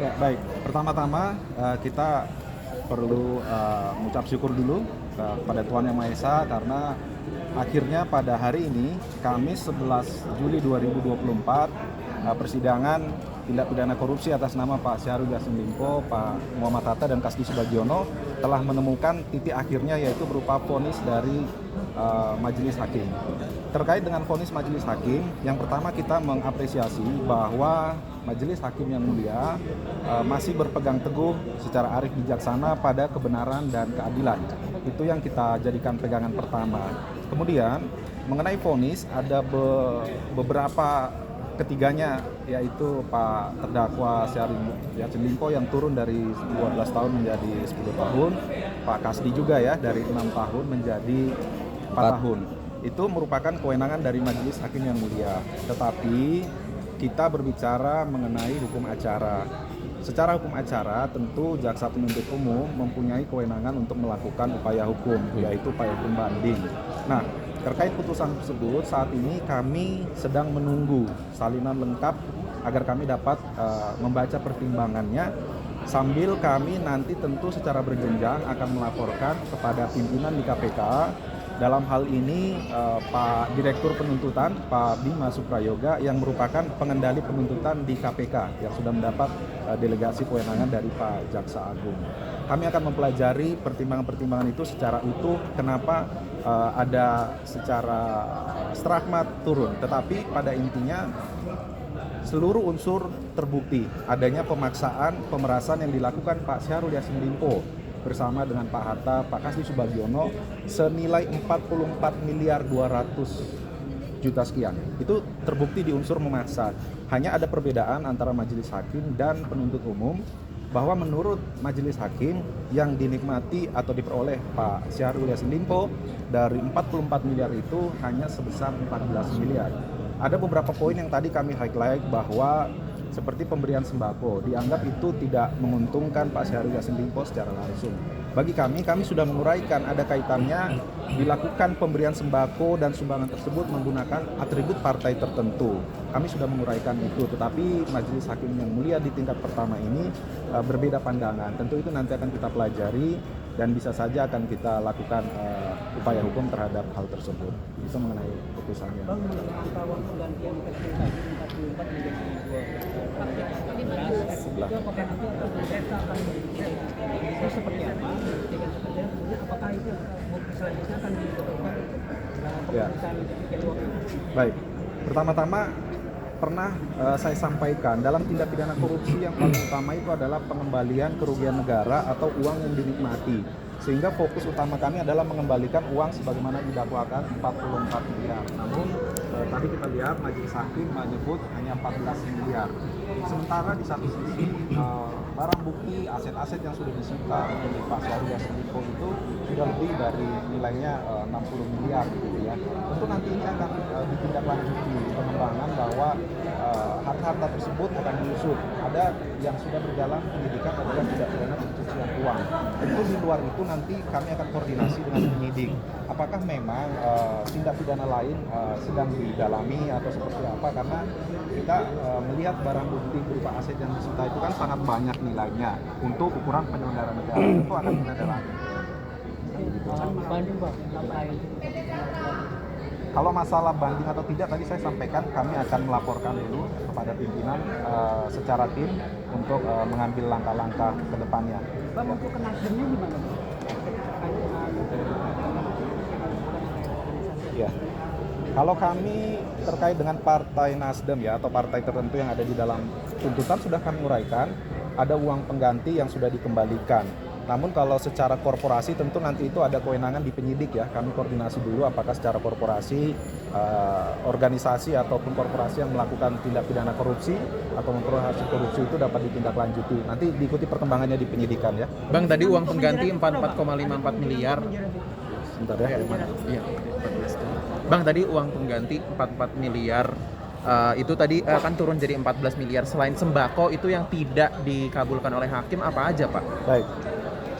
Ya, baik. Pertama-tama kita perlu mengucap syukur dulu kepada Tuhan Yang Maha Esa karena akhirnya pada hari ini, Kamis 11 Juli 2024, persidangan tindak pidana korupsi atas nama Pak Syahrul Yassin Limpo, Pak Muhammad Hatta, dan Kasdi Subagiono telah menemukan titik akhirnya, yaitu berupa vonis dari majelis hakim. Terkait dengan vonis majelis hakim, yang pertama kita mengapresiasi bahwa majelis hakim yang mulia masih berpegang teguh secara arif bijaksana pada kebenaran dan keadilan. Itu yang kita jadikan pegangan pertama. Kemudian mengenai vonis, ada beberapa ketiganya, yaitu Pak terdakwa Syahrul Yassin Limpo yang turun dari 12 tahun menjadi 10 tahun, Pak Kasdi juga ya dari 6 tahun menjadi 4 tahun. Itu merupakan kewenangan dari majelis hakim yang mulia. Tetapi kita berbicara mengenai hukum acara. Secara hukum acara, tentu jaksa penuntut umum mempunyai kewenangan untuk melakukan upaya hukum, yaitu upaya hukum banding. Nah, terkait putusan tersebut, saat ini kami sedang menunggu salinan lengkap agar kami dapat membaca pertimbangannya, sambil kami nanti tentu secara berjenjang akan melaporkan kepada pimpinan di KPK. Dalam hal ini Pak Direktur Penuntutan, Pak Bima Suprayoga, yang merupakan pengendali penuntutan di KPK yang sudah mendapat delegasi kewenangan dari Pak Jaksa Agung. Kami akan mempelajari pertimbangan-pertimbangan itu secara utuh, kenapa ada secara strahmat turun. Tetapi pada intinya seluruh unsur terbukti adanya pemaksaan, pemerasan yang dilakukan Pak Syahrul Yassin Limpo bersama dengan Pak Hatta, Pak Kasdi Subagiono senilai 44 miliar 200 juta sekian. Itu terbukti di unsur memaksa. Hanya ada perbedaan antara majelis hakim dan penuntut umum, bahwa menurut majelis hakim yang dinikmati atau diperoleh Pak Syahrul Yassin Limpo dari 44 miliar itu hanya sebesar 14 miliar. Ada beberapa poin yang tadi kami highlight, bahwa seperti pemberian sembako dianggap itu tidak menguntungkan Pak Syahrul Yassin Limpo secara langsung. Bagi kami sudah menguraikan ada kaitannya dilakukan pemberian sembako dan sumbangan tersebut menggunakan atribut partai tertentu. Kami sudah menguraikan itu, tetapi majelis hakim yang mulia di tingkat pertama ini berbeda pandangan. Tentu itu nanti akan kita pelajari dan bisa saja akan kita lakukan upaya hukum terhadap hal tersebut. Itu mengenai putusannya. Bang, angka uang penggantian PSBB 44 menjadi 2 itu apakah nanti kereta akan itu seperti apa? Dengan seperti kemudian apakah itu selanjutnya akan ditentukan dalam pemeriksaan pencucian uang itu? Baik. Pertama-tama pernah saya sampaikan, dalam tindak pidana korupsi yang paling utama itu adalah pengembalian kerugian negara atau uang yang dinikmati. Sehingga fokus utama kami adalah mengembalikan uang sebagaimana didakwakan 44 miliar. Namun tadi kita lihat majelis hakim menyebut hanya 14 miliar. Sementara di satu sisi barang bukti aset-aset yang sudah disita oleh Pak Syahrul Yassin Limpo itu sudah lebih dari nilainya 60 miliar gitu ya. Tentu nanti ini akan ditindaklanjuti pengembangan bahwa harta-harta tersebut akan diusut. Ada yang sudah berjalan penyidikan adalah tindak pidana pencucian uang. Tentu di luar itu nanti kami akan koordinasi dengan penyidik. Apakah memang tindak pidana lain sedang didalami atau seperti apa? Karena kita melihat barang bukti berupa aset yang disita itu kan sangat banyak nilainya untuk ukuran penyelenggara negara. Itu akan kita dalami. Banding, Bang. Kalau masalah banding atau tidak, tadi saya sampaikan kami akan melaporkan dulu kepada pimpinan secara tim untuk mengambil langkah-langkah ke depannya. Bang, untuk Nasdemnya gimana? Ya. Kalau kami terkait dengan Partai Nasdem ya, atau partai tertentu yang ada di dalam tuntutan, sudah kami uraikan, ada uang pengganti yang sudah dikembalikan. Namun kalau secara korporasi tentu nanti itu ada kewenangan di penyidik ya. Kami koordinasi dulu apakah secara korporasi, organisasi ataupun korporasi yang melakukan tindak pidana korupsi atau memperoleh hasil korupsi itu dapat ditindaklanjuti. Nanti diikuti perkembangannya di penyidikan ya. Bang, tadi uang pengganti 44,54 miliar. Sebentar ya. Iya. Bang, tadi uang pengganti 44 miliar itu tadi kan turun jadi 14 miliar. Selain sembako, itu yang tidak dikabulkan oleh hakim apa aja, Pak? Baik.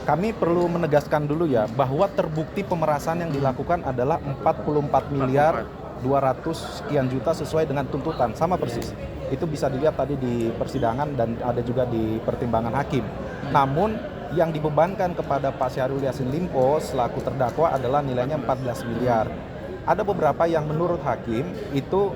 Kami perlu menegaskan dulu ya, bahwa terbukti pemerasan yang dilakukan adalah 44 miliar 200 sekian juta sesuai dengan tuntutan, sama persis. Itu bisa dilihat tadi di persidangan dan ada juga di pertimbangan hakim. Namun yang dibebankan kepada Pak Syahrul Yassin Limpo selaku terdakwa adalah nilainya 14 miliar. Ada beberapa yang menurut hakim itu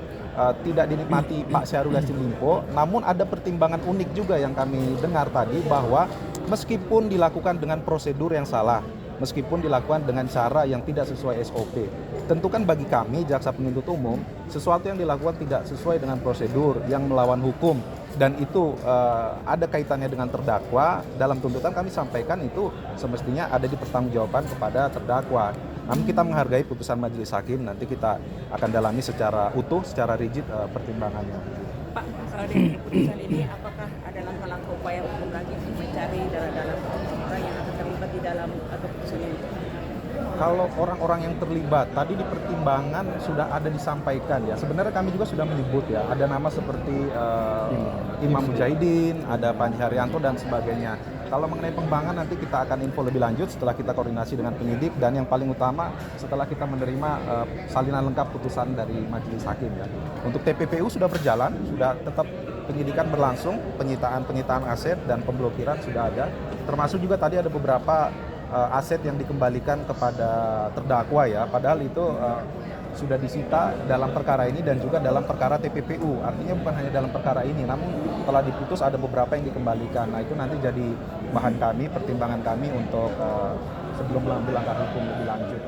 tidak dinikmati Pak Syahrul Yassin Limpo, namun ada pertimbangan unik juga yang kami dengar tadi bahwa meskipun dilakukan dengan prosedur yang salah, meskipun dilakukan dengan cara yang tidak sesuai SOP, tentu kan bagi kami jaksa penuntut umum sesuatu yang dilakukan tidak sesuai dengan prosedur, yang melawan hukum dan itu ada kaitannya dengan terdakwa, dalam tuntutan kami sampaikan itu semestinya ada di pertanggungjawaban kepada terdakwa. Namun kita menghargai putusan majelis hakim, nanti kita akan dalami secara utuh, secara rigid pertimbangannya. Pak, dari keputusan ini apakah ada langkah-langkah upaya hukum lagi untuk mencari dalam orang yang akan terlibat di dalam keputusan ini? Kalau orang-orang yang terlibat, tadi di pertimbangan sudah ada disampaikan ya. Sebenarnya kami juga sudah menyebut ya, ada nama seperti Imam Mujahidin, ada Panji Haryanto dan sebagainya. Kalau mengenai pengembangan nanti kita akan info lebih lanjut setelah kita koordinasi dengan penyidik dan yang paling utama setelah kita menerima salinan lengkap putusan dari majelis hakim ya. Untuk TPPU sudah berjalan, sudah tetap penyidikan berlangsung, penyitaan aset dan pemblokiran sudah ada. Termasuk juga tadi ada beberapa aset yang dikembalikan kepada terdakwa ya, padahal itu sudah disita dalam perkara ini dan juga dalam perkara TPPU. Artinya bukan hanya dalam perkara ini, namun setelah diputus ada beberapa yang dikembalikan. Nah itu nanti jadi bahan kami, pertimbangan kami untuk sebelum mengambil langkah hukum lebih lanjut.